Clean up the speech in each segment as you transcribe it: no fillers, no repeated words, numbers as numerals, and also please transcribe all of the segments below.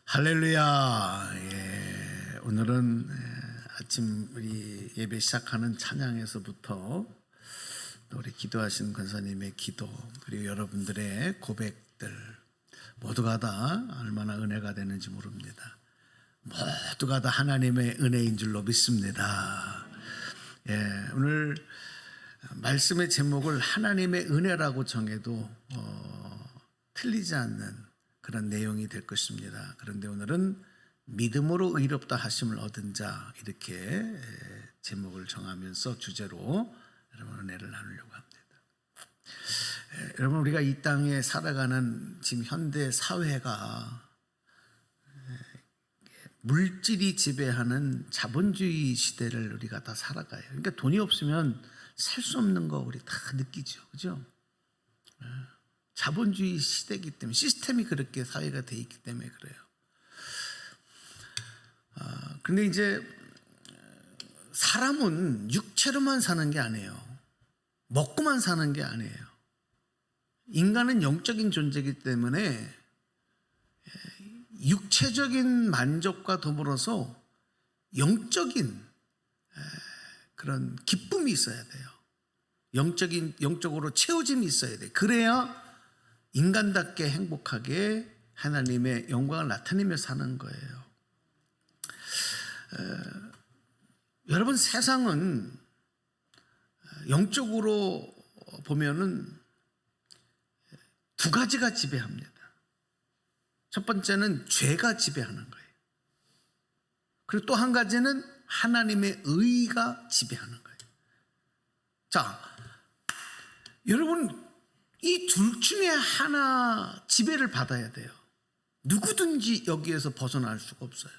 할렐루야. 오늘은 아침 우리 예배 시작하는 찬양에서부터 또 우리 기도하신 권사님의 기도 그리고 여러분들의 고백들 모두가 다 얼마나 은혜가 되는지 모릅니다. 모두가 다 하나님의 은혜인 줄로 믿습니다. 오늘 말씀의 제목을 하나님의 은혜라고 정해도 틀리지 않는 그런 내용이 될 것입니다. 그런데 오늘은 믿음으로 의롭다 하심을 얻은 자, 이렇게 제목을 정하면서 주제로 여러분 은혜를 나누려고 합니다. 여러분, 우리가 이 땅에 살아가는 지금 현대 사회가 물질이 지배하는 자본주의 시대를 우리가 다 살아가요. 그러니까 돈이 없으면 살 수 없는 거 우리 다 느끼죠, 그죠? 자본주의 시대이기 때문에, 시스템이 그렇게 사회가 돼 있기 때문에 그래요. 근데 이제 사람은 육체로만 사는 게 아니에요. 먹고만 사는 게 아니에요. 인간은 영적인 존재이기 때문에 육체적인 만족과 더불어서 영적인 그런 기쁨이 있어야 돼요. 영적으로 채워짐이 있어야 돼요. 그래야 인간답게 행복하게 하나님의 영광을 나타내며 사는 거예요. 여러분, 세상은 영적으로 보면은 두 가지가 지배합니다. 첫 번째는 죄가 지배하는 거예요. 그리고 또 한 가지는 하나님의 의가 지배하는 거예요. 자, 여러분, 이 둘 중에 하나 지배를 받아야 돼요. 누구든지 여기에서 벗어날 수가 없어요.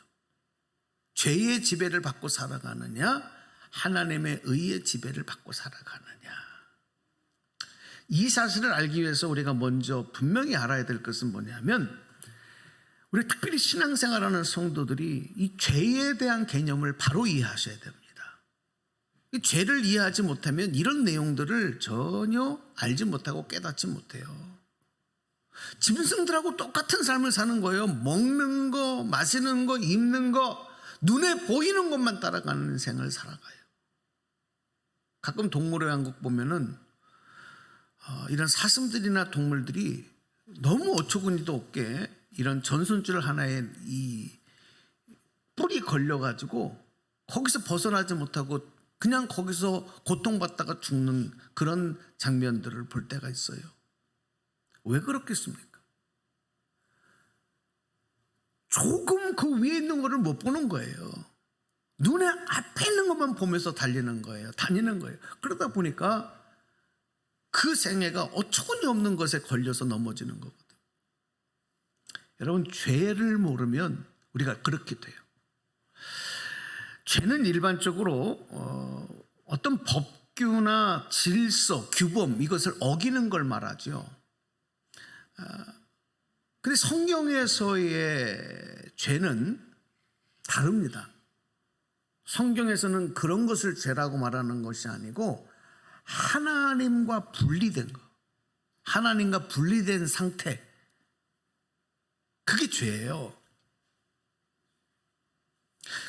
죄의 지배를 받고 살아가느냐, 하나님의 의의 지배를 받고 살아가느냐. 이 사실을 알기 위해서 우리가 먼저 분명히 알아야 될 것은 뭐냐면, 우리 특별히 신앙생활하는 성도들이 이 죄에 대한 개념을 바로 이해하셔야 됩니다. 이 죄를 이해하지 못하면 이런 내용들을 전혀 알지 못하고 깨닫지 못해요. 짐승들하고 똑같은 삶을 사는 거예요. 먹는 거, 마시는 거, 입는 거, 눈에 보이는 것만 따라가는 생을 살아가요. 가끔 동물의 왕국 보면은 이런 사슴들이나 동물들이 너무 어처구니도 없게 이런 전손줄 하나에 이 뿔이 걸려가지고 거기서 벗어나지 못하고 그냥 거기서 고통받다가 죽는 그런 장면들을 볼 때가 있어요. 왜 그렇겠습니까? 조금 그 위에 있는 거를 못 보는 거예요. 눈에 앞에 있는 것만 보면서 달리는 거예요. 다니는 거예요. 그러다 보니까 그 생애가 어처구니 없는 것에 걸려서 넘어지는 거거든요. 여러분, 죄를 모르면 우리가 그렇게 돼요. 죄는 일반적으로 어떤 법규나 질서, 규범, 이것을 어기는 걸 말하죠. 그런데 성경에서의 죄는 다릅니다. 성경에서는 그런 것을 죄라고 말하는 것이 아니고 하나님과 분리된 것, 하나님과 분리된 상태, 그게 죄예요.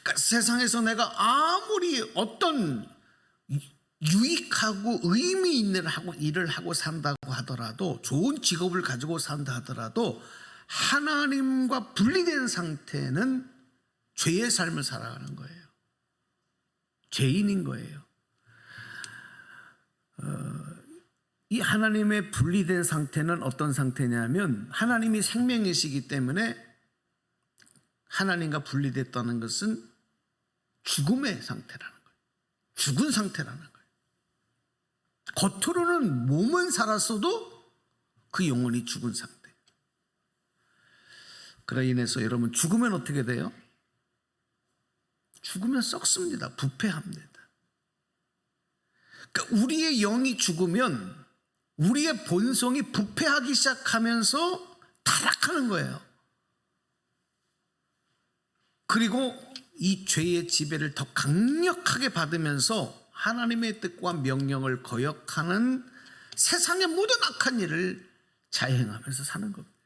그러니까 세상에서 내가 아무리 어떤 유익하고 의미 있는 일을 하고 산다고 하더라도, 좋은 직업을 가지고 산다 하더라도 하나님과 분리된 상태는 죄의 삶을 살아가는 거예요. 죄인인 거예요. 이 하나님의 분리된 상태는 어떤 상태냐면, 하나님이 생명이시기 때문에 하나님과 분리됐다는 것은 죽음의 상태라는 거예요. 죽은 상태라는 거예요. 겉으로는 몸은 살았어도 그 영혼이 죽은 상태. 그로 인해서 여러분, 죽으면 어떻게 돼요? 죽으면 썩습니다. 부패합니다. 그러니까 우리의 영이 죽으면 우리의 본성이 부패하기 시작하면서 타락하는 거예요. 그리고 이 죄의 지배를 더 강력하게 받으면서 하나님의 뜻과 명령을 거역하는 세상의 모든 악한 일을 자행하면서 사는 겁니다.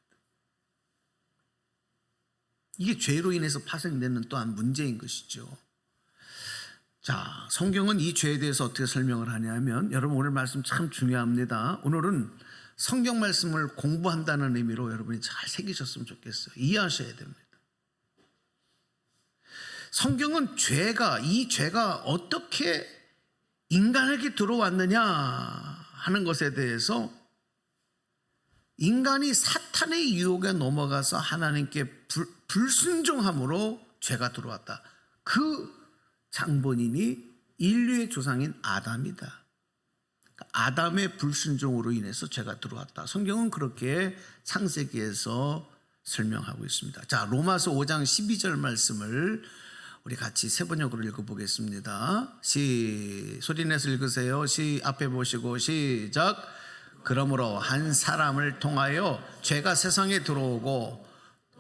이게 죄로 인해서 파생되는 또한 문제인 것이죠. 자, 성경은 이 죄에 대해서 어떻게 설명을 하냐면, 여러분 오늘 말씀 참 중요합니다. 오늘은 성경 말씀을 공부한다는 의미로 여러분이 잘 새기셨으면 좋겠어요. 이해하셔야 됩니다. 성경은 이 죄가 어떻게 인간에게 들어왔느냐 하는 것에 대해서, 인간이 사탄의 유혹에 넘어가서 하나님께 불순종함으로 죄가 들어왔다. 그 장본인이 인류의 조상인 아담이다. 아담의 불순종으로 인해서 죄가 들어왔다. 성경은 그렇게 창세기에서 설명하고 있습니다. 자, 로마서 5장 12절 말씀을 우리 같이 세 번역으로 읽어보겠습니다. 소리내서 읽으세요. 앞에 보시고 시작. 그러므로 한 사람을 통하여 죄가 세상에 들어오고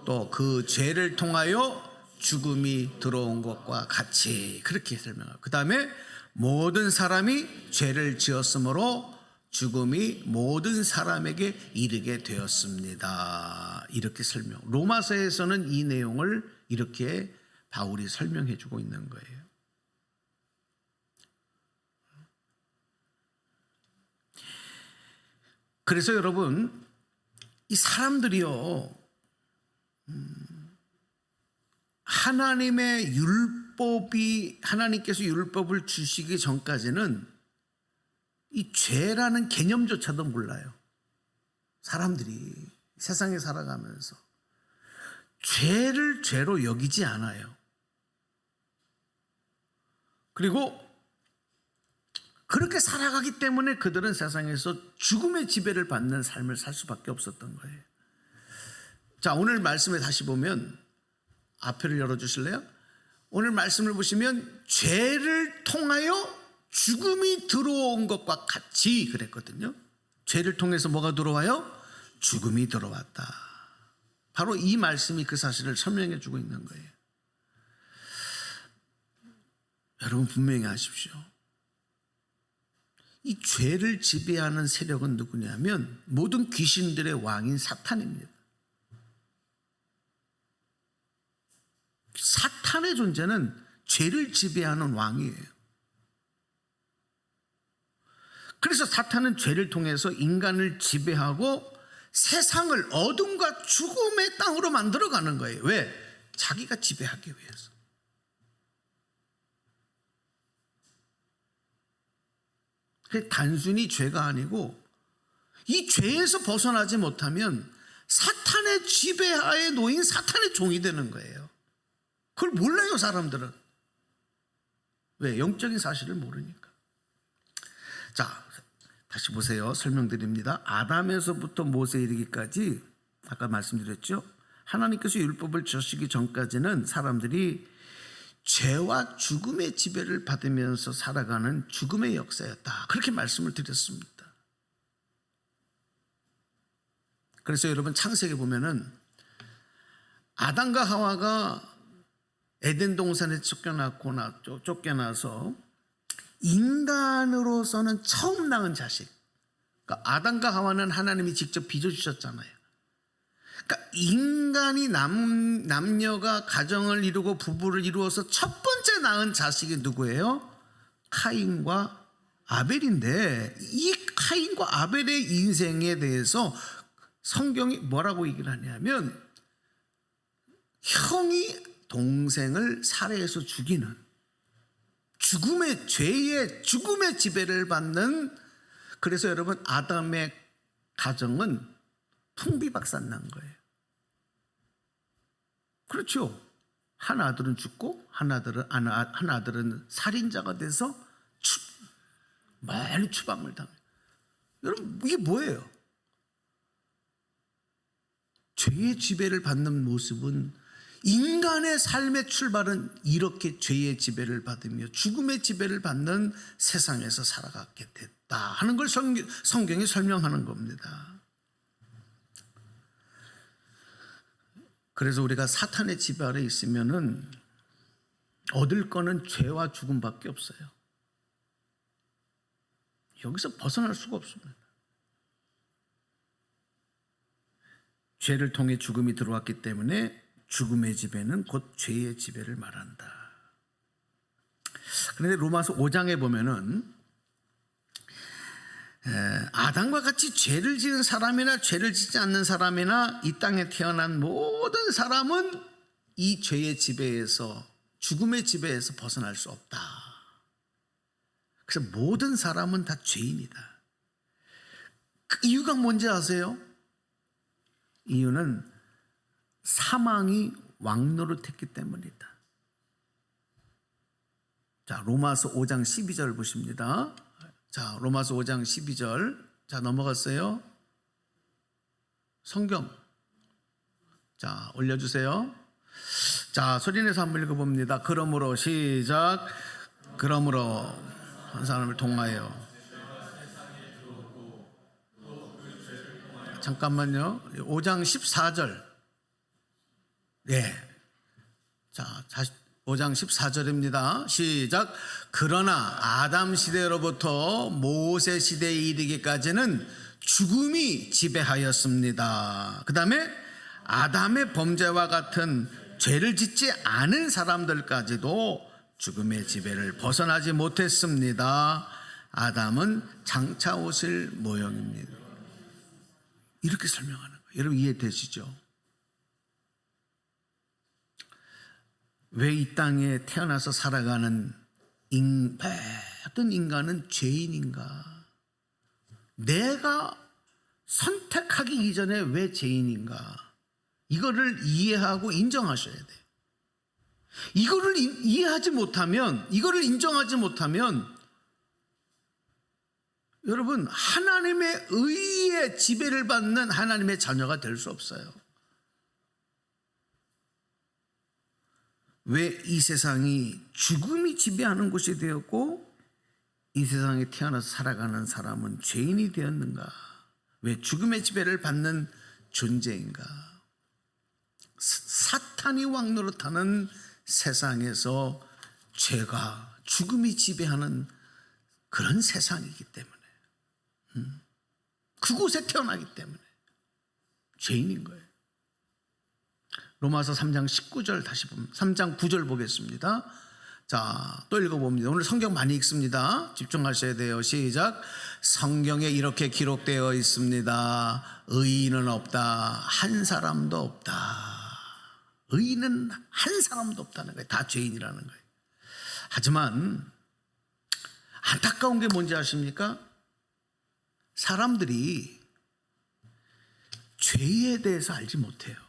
또 그 죄를 통하여 죽음이 들어온 것과 같이, 그렇게 설명하고, 그 다음에 모든 사람이 죄를 지었으므로 죽음이 모든 사람에게 이르게 되었습니다. 이렇게 설명. 로마서에서는 이 내용을 이렇게 바울이 설명해 주고 있는 거예요. 그래서 여러분, 이 사람들이요, 하나님께서 율법을 주시기 전까지는 이 죄라는 개념조차도 몰라요. 사람들이 세상에 살아가면서 죄를 죄로 여기지 않아요. 그리고 그렇게 살아가기 때문에 그들은 세상에서 죽음의 지배를 받는 삶을 살 수밖에 없었던 거예요. 자, 오늘 말씀에 다시 보면, 앞표를 열어주실래요? 오늘 말씀을 보시면 죄를 통하여 죽음이 들어온 것과 같이 그랬거든요. 죄를 통해서 뭐가 들어와요? 죽음이 들어왔다. 바로 이 말씀이 그 사실을 설명해 주고 있는 거예요. 여러분 분명히 아십시오. 이 죄를 지배하는 세력은 누구냐면 모든 귀신들의 왕인 사탄입니다. 사탄의 존재는 죄를 지배하는 왕이에요. 그래서 사탄은 죄를 통해서 인간을 지배하고 세상을 어둠과 죽음의 땅으로 만들어가는 거예요. 왜? 자기가 지배하기 위해서. 단순히 죄가 아니고 이 죄에서 벗어나지 못하면 사탄의 지배하에 놓인 사탄의 종이 되는 거예요. 그걸 몰라요, 사람들은. 왜? 영적인 사실을 모르니까. 자, 다시 보세요. 설명드립니다. 아담에서부터 모세에 이르기까지, 아까 말씀드렸죠, 하나님께서 율법을 주시기 전까지는 사람들이 죄와 죽음의 지배를 받으면서 살아가는 죽음의 역사였다. 그렇게 말씀을 드렸습니다. 그래서 여러분 창세기 보면은 아담과 하와가 에덴 동산에 쫓겨나서 인간으로서는 처음 낳은 자식, 그러니까 아담과 하와는 하나님이 직접 빚어주셨잖아요. 그러니까 인간이 남녀가 가정을 이루고 부부를 이루어서 첫 번째 낳은 자식이 누구예요? 카인과 아벨인데, 이 카인과 아벨의 인생에 대해서 성경이 뭐라고 얘기를 하냐면, 형이 동생을 살해해서 죽이는, 죽음의 지배를 받는, 그래서 여러분 아담의 가정은 풍비박산 난 거예요. 그렇죠. 한 아들은 죽고 한 아들은 살인자가 돼서 많이 추방을 당해요. 여러분 이게 뭐예요? 죄의 지배를 받는 모습은, 인간의 삶의 출발은 이렇게 죄의 지배를 받으며 죽음의 지배를 받는 세상에서 살아가게 됐다 하는 걸 성경이 설명하는 겁니다. 그래서 우리가 사탄의 지배 아래 있으면은 얻을 거는 죄와 죽음밖에 없어요. 여기서 벗어날 수가 없습니다. 죄를 통해 죽음이 들어왔기 때문에 죽음의 지배는 곧 죄의 지배를 말한다. 그런데 로마서 5장에 보면은 아담과 같이 죄를 지은 사람이나 죄를 짓지 않는 사람이나 이 땅에 태어난 모든 사람은 이 죄의 지배에서, 죽음의 지배에서 벗어날 수 없다. 그래서 모든 사람은 다 죄인이다. 그 이유가 뭔지 아세요? 이유는 사망이 왕노릇했기 때문이다. 자, 로마서 5장 12절 보십니다. 자, 로마서 5장 12절. 자, 넘어갔어요. 성경. 자, 올려주세요. 자, 소리내서 한번 읽어봅니다. 그러므로 시작. 그러므로 한 사람을 통하여. 잠깐만요. 5장 14절. 네. 자, 5장 14절입니다. 시작. 그러나 아담 시대로부터 모세 시대에 이르기까지는 죽음이 지배하였습니다. 그 다음에 아담의 범죄와 같은 죄를 짓지 않은 사람들까지도 죽음의 지배를 벗어나지 못했습니다. 아담은 장차 오실 모형입니다. 이렇게 설명하는 거예요. 여러분 이해되시죠? 왜 이 땅에 태어나서 살아가는 모든 인간은 죄인인가? 내가 선택하기 이전에 왜 죄인인가? 이거를 이해하고 인정하셔야 돼요. 이거를 이해하지 못하면, 이거를 인정하지 못하면 여러분 하나님의 의의 지배를 받는 하나님의 자녀가 될 수 없어요. 왜 이 세상이 죽음이 지배하는 곳이 되었고 이 세상에 태어나서 살아가는 사람은 죄인이 되었는가? 왜 죽음의 지배를 받는 존재인가? 사탄이 왕노릇하는 세상에서 죄가, 죽음이 지배하는 그런 세상이기 때문에, 그곳에 태어나기 때문에 죄인인 거예요. 로마서 3장 19절 다시 보면 3장 9절 보겠습니다. 자, 또 읽어봅니다. 오늘 성경 많이 읽습니다. 집중하셔야 돼요. 시작. 성경에 이렇게 기록되어 있습니다. 의인은 없다. 한 사람도 없다. 의인은 한 사람도 없다는 거예요. 다 죄인이라는 거예요. 하지만 안타까운 게 뭔지 아십니까? 사람들이 죄에 대해서 알지 못해요.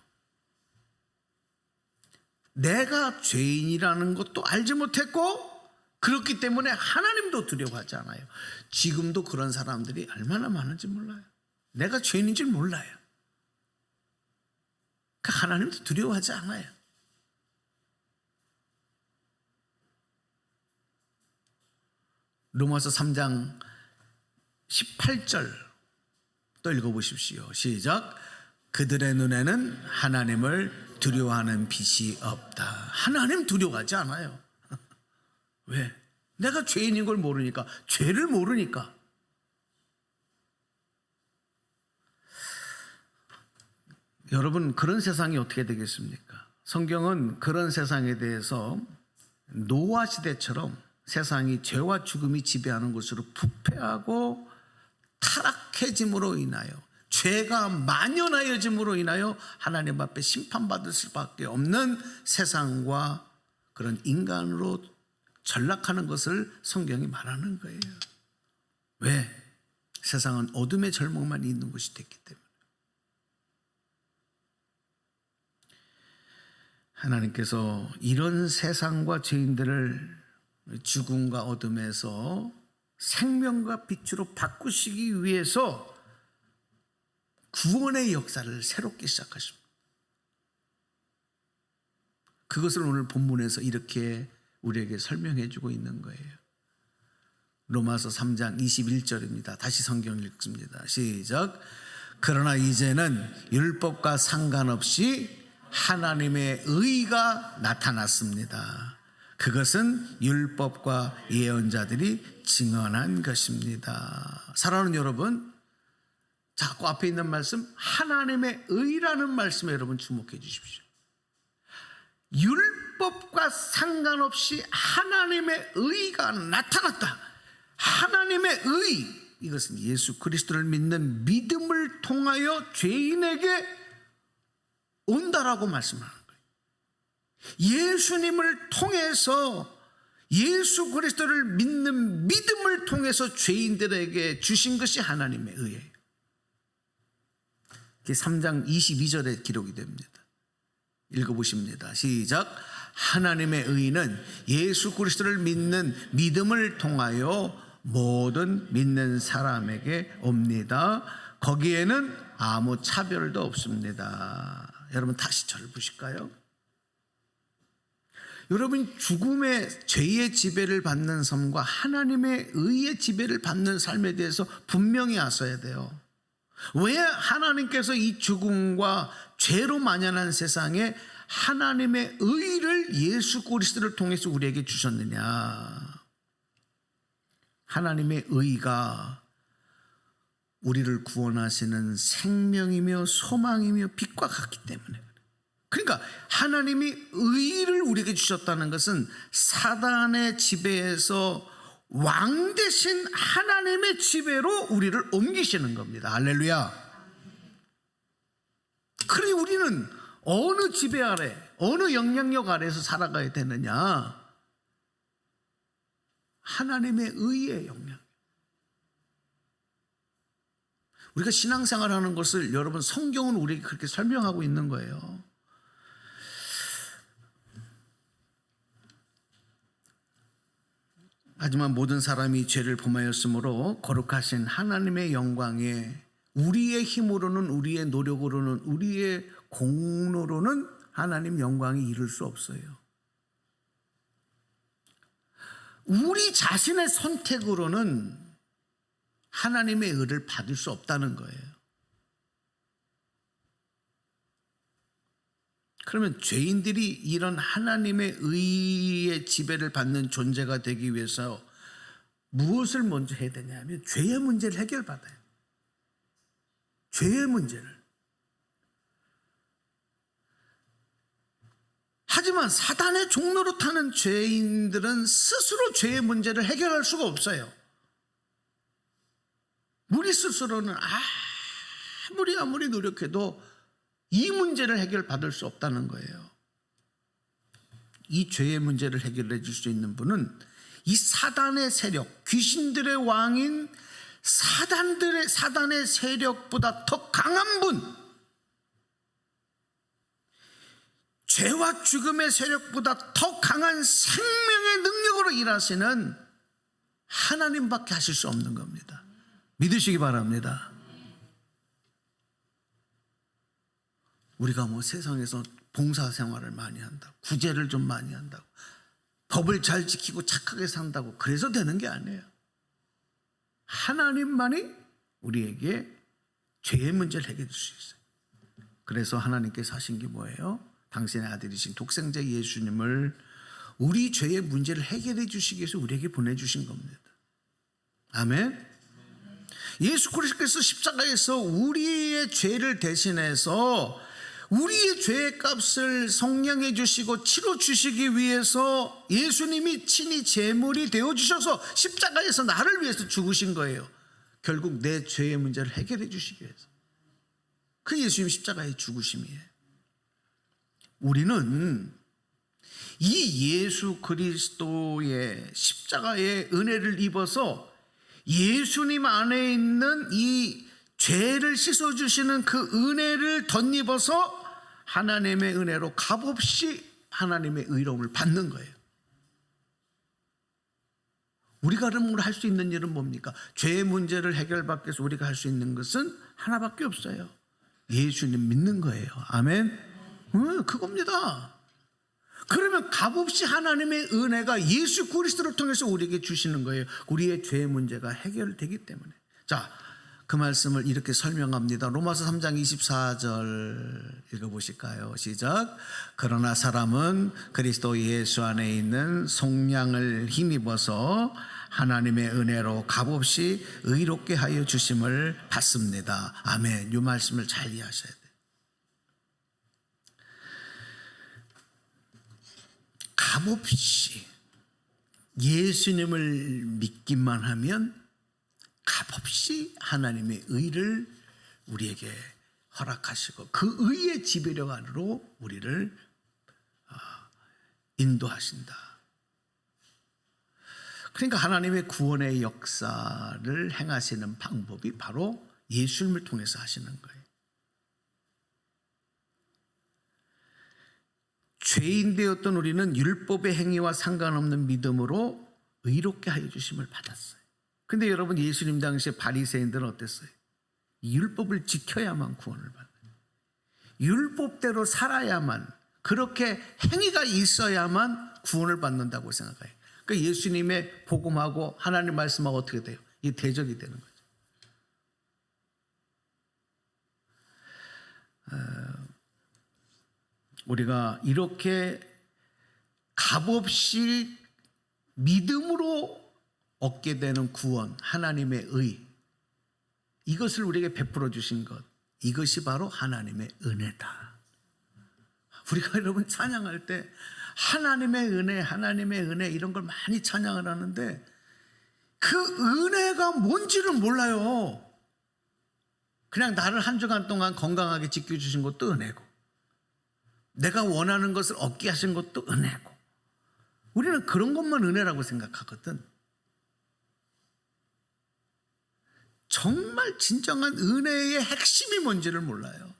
내가 죄인이라는 것도 알지 못했고 그렇기 때문에 하나님도 두려워하지 않아요. 지금도 그런 사람들이 얼마나 많은지 몰라요. 내가 죄인인 줄 몰라요. 그러니까 하나님도 두려워하지 않아요. 로마서 3장 18절 또 읽어보십시오. 시작. 그들의 눈에는 하나님을 두려워하는 빛이 없다. 하나님 두려워하지 않아요. 왜? 내가 죄인인 걸 모르니까, 죄를 모르니까. 여러분, 그런 세상이 어떻게 되겠습니까? 성경은 그런 세상에 대해서 노아 시대처럼 세상이 죄와 죽음이 지배하는 곳으로 부패하고 타락해짐으로 인하여, 죄가 만연하여짐으로 인하여 하나님 앞에 심판받을 수밖에 없는 세상과 그런 인간으로 전락하는 것을 성경이 말하는 거예요. 왜? 세상은 어둠의 절망만 있는 곳이 됐기 때문에. 하나님께서 이런 세상과 죄인들을 죽음과 어둠에서 생명과 빛으로 바꾸시기 위해서 구원의 역사를 새롭게 시작하십니다. 그것을 오늘 본문에서 이렇게 우리에게 설명해 주고 있는 거예요. 로마서 3장 21절입니다. 다시 성경 읽습니다. 시작. 그러나 이제는 율법과 상관없이 하나님의 의가 나타났습니다. 그것은 율법과 예언자들이 증언한 것입니다. 사랑하는 여러분, 자, 그 앞에 있는 말씀, 하나님의 의라는 말씀에 여러분 주목해 주십시오. 율법과 상관없이 하나님의 의가 나타났다. 하나님의 의, 이것은 예수 그리스도를 믿는 믿음을 통하여 죄인에게 온다라고 말씀하는 거예요. 예수님을 통해서, 예수 그리스도를 믿는 믿음을 통해서 죄인들에게 주신 것이 하나님의 의예요. 이게 3장 22절에 기록이 됩니다. 읽어보십니다. 시작. 하나님의 의는 예수 그리스도를 믿는 믿음을 통하여 모든 믿는 사람에게 옵니다. 거기에는 아무 차별도 없습니다. 여러분 다시 저를 보실까요? 여러분, 죽음의 죄의 지배를 받는 삶과 하나님의 의의 지배를 받는 삶에 대해서 분명히 아셔야 돼요. 왜 하나님께서 이 죽음과 죄로 만연한 세상에 하나님의 의를 예수 그리스도를 통해서 우리에게 주셨느냐? 하나님의 의가 우리를 구원하시는 생명이며 소망이며 빛과 같기 때문에. 그러니까 하나님이 의를 우리에게 주셨다는 것은 사단의 지배에서 왕 대신 하나님의 지배로 우리를 옮기시는 겁니다. 할렐루야. 그러니 우리는 어느 지배 아래, 어느 영향력 아래에서 살아가야 되느냐? 하나님의 의의 영향. 우리가 신앙생활하는 것을, 여러분, 성경은 우리에게 그렇게 설명하고 있는 거예요. 하지만 모든 사람이 죄를 범하였으므로 거룩하신 하나님의 영광에 우리의 힘으로는, 우리의 노력으로는, 우리의 공로로는 하나님 영광이 이룰 수 없어요. 우리 자신의 선택으로는 하나님의 의를 받을 수 없다는 거예요. 그러면 죄인들이 이런 하나님의 의의 지배를 받는 존재가 되기 위해서 무엇을 먼저 해야 되냐면 죄의 문제를 해결받아요. 죄의 문제를. 하지만 사단의 종로로 타는 죄인들은 스스로 죄의 문제를 해결할 수가 없어요. 우리 스스로는 아무리 노력해도 이 문제를 해결받을 수 없다는 거예요. 이 죄의 문제를 해결해 줄 수 있는 분은 이 사단의 세력, 귀신들의 왕인 사단의 세력보다 더 강한 분, 죄와 죽음의 세력보다 더 강한 생명의 능력으로 일하시는 하나님밖에 하실 수 없는 겁니다. 믿으시기 바랍니다. 우리가 세상에서 봉사생활을 많이 한다고, 구제를 좀 많이 한다고, 법을 잘 지키고 착하게 산다고 그래서 되는 게 아니에요. 하나님만이 우리에게 죄의 문제를 해결해 줄 수 있어요. 그래서 하나님께서 하신 게 뭐예요? 당신의 아들이신 독생자 예수님을 우리 죄의 문제를 해결해 주시기 위해서 우리에게 보내주신 겁니다. 아멘. 예수 그리스도께서 십자가에서 우리의 죄를 대신해서 우리의 죄의 값을 성량해 주시고 치러 주시기 위해서 예수님이 친히 제물이 되어 주셔서 십자가에서 나를 위해서 죽으신 거예요. 결국 내 죄의 문제를 해결해 주시기 위해서. 그 예수님 십자가의 죽으심이에요. 우리는 이 예수 그리스도의 십자가의 은혜를 입어서 예수님 안에 있는 이 죄를 씻어주시는 그 은혜를 덧입어서 하나님의 은혜로 값없이 하나님의 의로움을 받는 거예요. 우리가 그러면 할 수 있는 일은 뭡니까? 죄의 문제를 해결받기 위해서 우리가 할 수 있는 것은 하나밖에 없어요. 예수님 믿는 거예요. 아멘. 그겁니다. 그러면 값없이 하나님의 은혜가 예수 그리스도를 통해서 우리에게 주시는 거예요. 우리의 죄의 문제가 해결되기 때문에. 자, 그 말씀을 이렇게 설명합니다. 로마서 3장 24절 읽어보실까요? 시작. 그러나 사람은 그리스도 예수 안에 있는 속량을 힘입어서 하나님의 은혜로 값없이 의롭게 하여 주심을 받습니다. 아멘. 이 말씀을 잘 이해하셔야 돼요. 값없이 예수님을 믿기만 하면 값없이 하나님의 의를 우리에게 허락하시고 그 의의 지배력 안으로 우리를 인도하신다. 그러니까 하나님의 구원의 역사를 행하시는 방법이 바로 예수님을 통해서 하시는 거예요. 죄인 되었던 우리는 율법의 행위와 상관없는 믿음으로 의롭게 하여 주심을 받았어요. 근데 여러분, 예수님 당시에 바리새인들은 어땠어요? 율법을 지켜야만 구원을 받아요. 율법대로 살아야만, 그렇게 행위가 있어야만 구원을 받는다고 생각해요. 그러니까 예수님의 복음하고 하나님 말씀하고 어떻게 돼요? 이게 대적이 되는 거죠. 우리가 이렇게 값없이 믿음으로 얻게 되는 구원, 하나님의 의, 이것을 우리에게 베풀어 주신 것, 이것이 바로 하나님의 은혜다. 우리가 여러분 찬양할 때 하나님의 은혜, 하나님의 은혜 이런 걸 많이 찬양을 하는데 그 은혜가 뭔지를 몰라요. 그냥 나를 한 주간 동안 건강하게 지켜주신 것도 은혜고, 내가 원하는 것을 얻게 하신 것도 은혜고, 우리는 그런 것만 은혜라고 생각하거든. 정말 진정한 은혜의 핵심이 뭔지를 몰라요.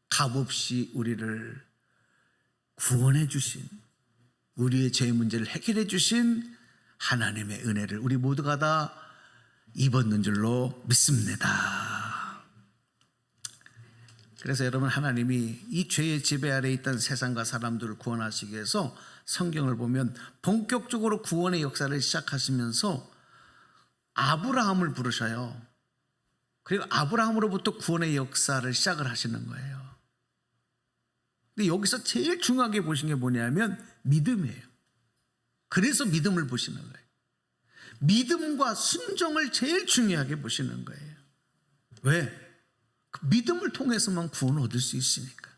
값없이 우리를 구원해 주신, 우리의 죄 문제를 해결해 주신 하나님의 은혜를 우리 모두가 다 입었는 줄로 믿습니다. 그래서 여러분, 하나님이 이 죄의 지배 아래 있던 세상과 사람들을 구원하시기 위해서 성경을 보면 본격적으로 구원의 역사를 시작하시면서 아브라함을 부르셔요. 그리고 아브라함으로부터 구원의 역사를 시작을 하시는 거예요. 근데 여기서 제일 중요하게 보신 게 뭐냐면 믿음이에요. 그래서 믿음을 보시는 거예요. 믿음과 순종을 제일 중요하게 보시는 거예요. 왜? 그 믿음을 통해서만 구원을 얻을 수 있으니까.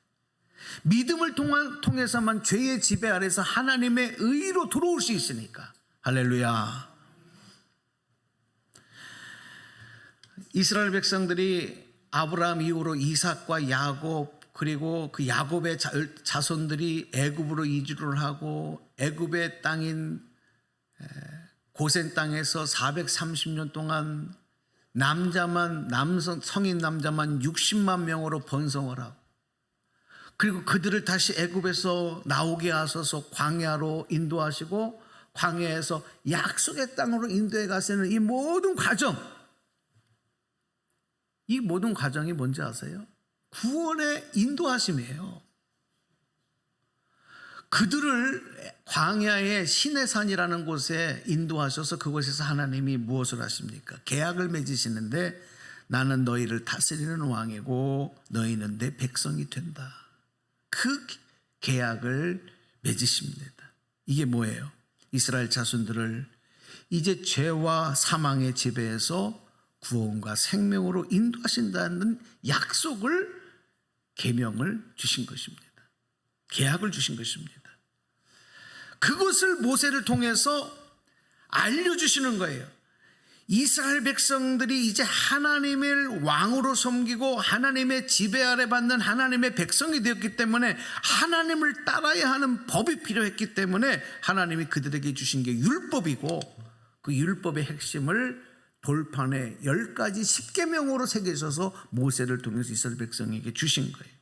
믿음을 통해서만 죄의 지배 아래서 하나님의 의로 들어올 수 있으니까. 할렐루야. 이스라엘 백성들이 아브라함 이후로 이삭과 야곱, 그리고 그 야곱의 자손들이 애굽으로 이주를 하고 애굽의 땅인 고센 땅에서 430년 동안 성인 남자만 60만 명으로 번성을 하고, 그리고 그들을 다시 애굽에서 나오게 하셔서 광야로 인도하시고 광야에서 약속의 땅으로 인도해 가시는 이 모든 과정, 이 모든 과정이 뭔지 아세요? 구원의 인도하심이에요. 그들을 광야의 시내산이라는 곳에 인도하셔서 그곳에서 하나님이 무엇을 하십니까? 계약을 맺으시는데 나는 너희를 다스리는 왕이고 너희는 내 백성이 된다. 그 계약을 맺으십니다. 이게 뭐예요? 이스라엘 자손들을 이제 죄와 사망의 지배에서 구원과 생명으로 인도하신다는 약속을, 계명을 주신 것입니다. 계약을 주신 것입니다. 그것을 모세를 통해서 알려주시는 거예요. 이스라엘 백성들이 이제 하나님을 왕으로 섬기고 하나님의 지배 아래 받는 하나님의 백성이 되었기 때문에 하나님을 따라야 하는 법이 필요했기 때문에 하나님이 그들에게 주신 게 율법이고, 그 율법의 핵심을 돌판에 10가지 10계명으로 새기셔서 모세를 통해서 이스라엘 백성에게 주신 거예요.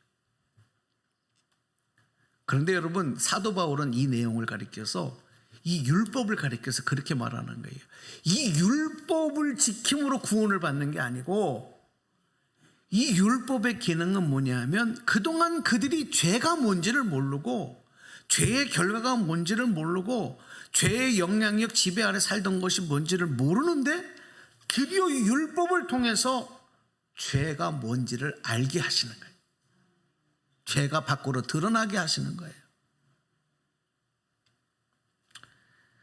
그런데 여러분, 사도 바울은 이 내용을 가리켜서, 이 율법을 가리켜서 그렇게 말하는 거예요. 이 율법을 지킴으로 구원을 받는 게 아니고, 이 율법의 기능은 뭐냐면 그동안 그들이 죄가 뭔지를 모르고 죄의 결과가 뭔지를 모르고 죄의 영향력 지배 아래 살던 것이 뭔지를 모르는데 드디어 이 율법을 통해서 죄가 뭔지를 알게 하시는 거예요. 죄가 밖으로 드러나게 하시는 거예요.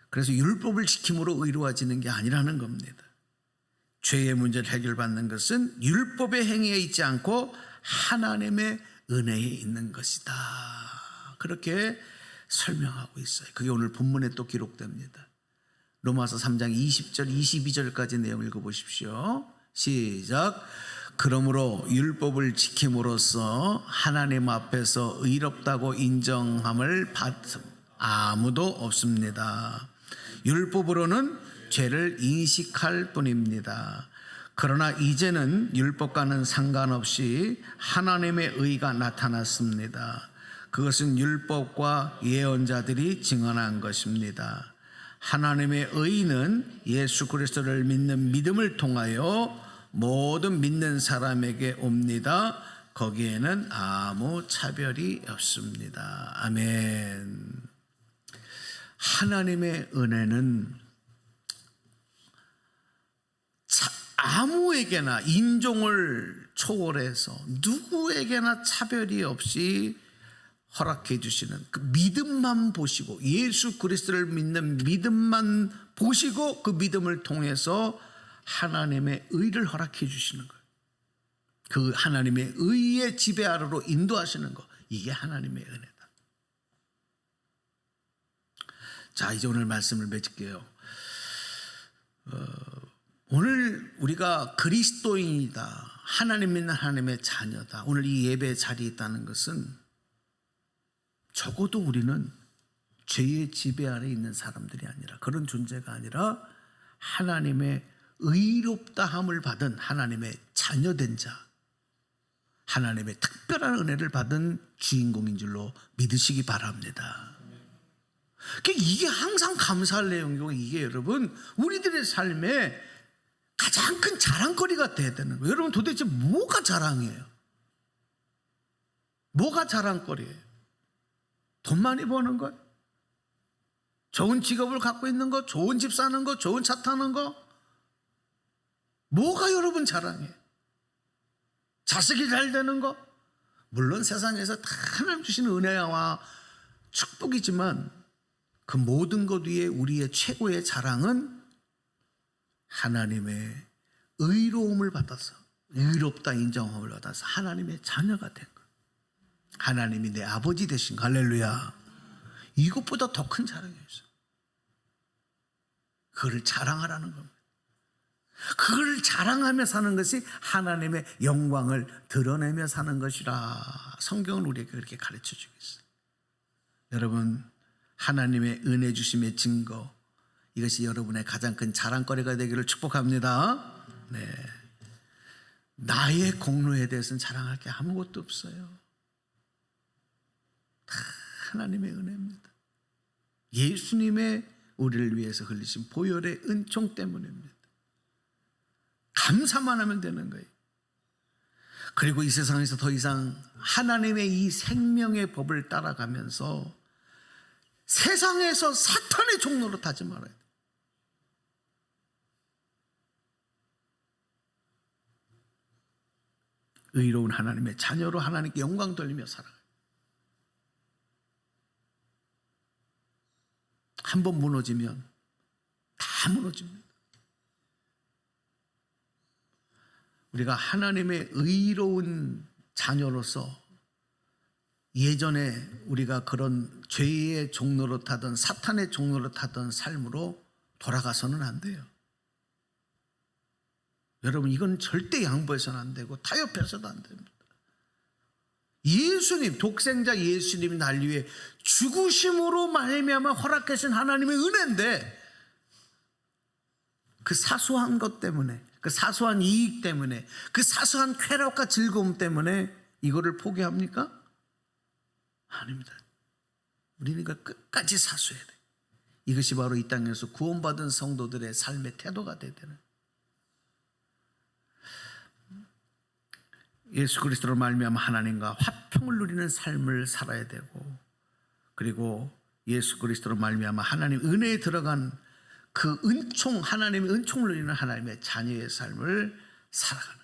그래서 율법을 지킴으로 의로워지는 게 아니라는 겁니다. 죄의 문제를 해결받는 것은 율법의 행위에 있지 않고 하나님의 은혜에 있는 것이다. 그렇게 설명하고 있어요. 그게 오늘 본문에 또 기록됩니다. 로마서 3장 20절 22절까지 내용 읽어보십시오. 시작. 그러므로 율법을 지킴으로써 하나님 앞에서 의롭다고 인정함을 받은 아무도 없습니다. 율법으로는 죄를 인식할 뿐입니다. 그러나 이제는 율법과는 상관없이 하나님의 의가 나타났습니다. 그것은 율법과 예언자들이 증언한 것입니다. 하나님의 의는 예수 그리스도를 믿는 믿음을 통하여 모든 믿는 사람에게 옵니다. 거기에는 아무 차별이 없습니다. 아멘. 하나님의 은혜는 아무에게나 인종을 초월해서 누구에게나 차별이 없이 허락해 주시는 그 믿음만 보시고 예수 그리스도를 믿는 믿음만 보시고 그 믿음을 통해서 하나님의 의를 허락해 주시는 거예요. 그 하나님의 의의 지배 아래로 인도하시는 거, 이게 하나님의 은혜다. 자, 이제 오늘 말씀을 맺을게요. 오늘 우리가 그리스도인이다, 하나님 믿는 하나님의 자녀다, 오늘 이 예배 자리에 있다는 것은 적어도 우리는 죄의 지배 아래 있는 사람들이 아니라, 그런 존재가 아니라 하나님의 의롭다함을 받은 하나님의 자녀된 자, 하나님의 특별한 은혜를 받은 주인공인 줄로 믿으시기 바랍니다. 이게 항상 감사할 내용이고, 이게 여러분 우리들의 삶에 가장 큰 자랑거리가 돼야 되는 거예요. 여러분 도대체 뭐가 자랑이에요? 뭐가 자랑거리예요? 돈 많이 버는 것? 좋은 직업을 갖고 있는 것? 좋은 집 사는 것? 좋은 차 타는 것? 뭐가 여러분 자랑이에요? 자식이 잘 되는 것? 물론 세상에서 다 하나님 주시는 은혜와 축복이지만 그 모든 것 위에 우리의 최고의 자랑은 하나님의 의로움을 받아서, 의롭다 인정함을 받아서 하나님의 자녀가 된 것, 하나님이 내 아버지 되신 거. 할렐루야. 이것보다 더 큰 자랑이 있어요. 그걸 자랑하라는 겁니다. 그걸 자랑하며 사는 것이 하나님의 영광을 드러내며 사는 것이라 성경은 우리에게 그렇게 가르쳐주고 있어요. 여러분, 하나님의 은혜 주심의 증거, 이것이 여러분의 가장 큰 자랑거리가 되기를 축복합니다. 네. 나의 공로에 대해서는 자랑할 게 아무것도 없어요. 다 하나님의 은혜입니다. 예수님의 우리를 위해서 흘리신 보혈의 은총 때문입니다. 감사만 하면 되는 거예요. 그리고 이 세상에서 더 이상 하나님의 이 생명의 법을 따라가면서 세상에서 사탄의 종로로 타지 말아야 돼요. 의로운 하나님의 자녀로 하나님께 영광 돌리며 살아가요. 한번 무너지면 다 무너집니다. 우리가 하나님의 의로운 자녀로서 예전에 우리가 그런 죄의 종로로 타던, 사탄의 종로로 타던 삶으로 돌아가서는 안 돼요. 여러분, 이건 절대 양보해서는 안 되고 타협해서도 안 됩니다. 예수님, 독생자 예수님이 날 위해 죽으심으로 말미암아 허락하신 하나님의 은혜인데, 그 사소한 것 때문에, 그 사소한 이익 때문에, 그 사소한 쾌락과 즐거움 때문에 이거를 포기합니까? 아닙니다. 우리는 이거 끝까지 사수해야 돼. 이것이 바로 이 땅에서 구원받은 성도들의 삶의 태도가 되야 되는, 예수 그리스도로 말미암아 하나님과 화평을 누리는 삶을 살아야 되고, 그리고 예수 그리스도로 말미암아 하나님 은혜에 들어간 그 은총, 하나님의 은총을 누리는 하나님의 자녀의 삶을 살아가는.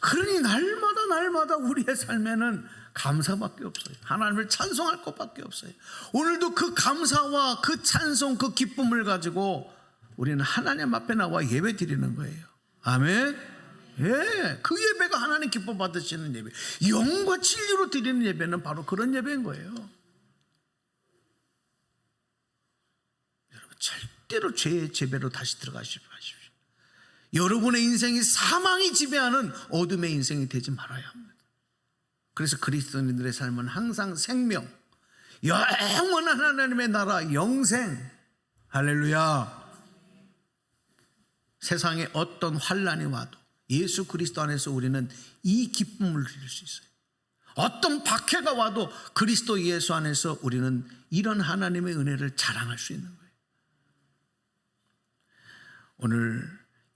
그러니 날마다 우리의 삶에는 감사밖에 없어요. 하나님을 찬송할 것밖에 없어요. 오늘도 그 감사와 그 찬송, 그 기쁨을 가지고 우리는 하나님 앞에 나와 예배 드리는 거예요. 아멘. 예, 그 예배가 하나님 기뻐 받으시는 예배, 영과 진리로 드리는 예배는 바로 그런 예배인 거예요. 절대로 죄의 재배로 다시 들어가시지 마십시오. 여러분의 인생이 사망이 지배하는 어둠의 인생이 되지 말아야 합니다. 그래서 그리스도인들의 삶은 항상 생명, 영원한 하나님의 나라, 영생. 할렐루야. 세상에 어떤 환난이 와도 예수 그리스도 안에서 우리는 이 기쁨을 누릴 수 있어요. 어떤 박해가 와도 그리스도 예수 안에서 우리는 이런 하나님의 은혜를 자랑할 수 있는 거예요. 오늘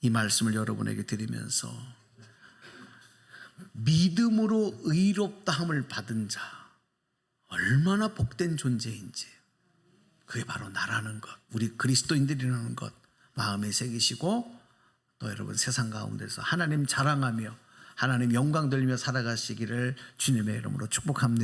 이 말씀을 여러분에게 드리면서 믿음으로 의롭다함을 받은 자, 얼마나 복된 존재인지, 그게 바로 나라는 것, 우리 그리스도인들이라는 것 마음에 새기시고, 또 여러분 세상 가운데서 하나님 자랑하며 하나님 영광 돌리며 살아가시기를 주님의 이름으로 축복합니다.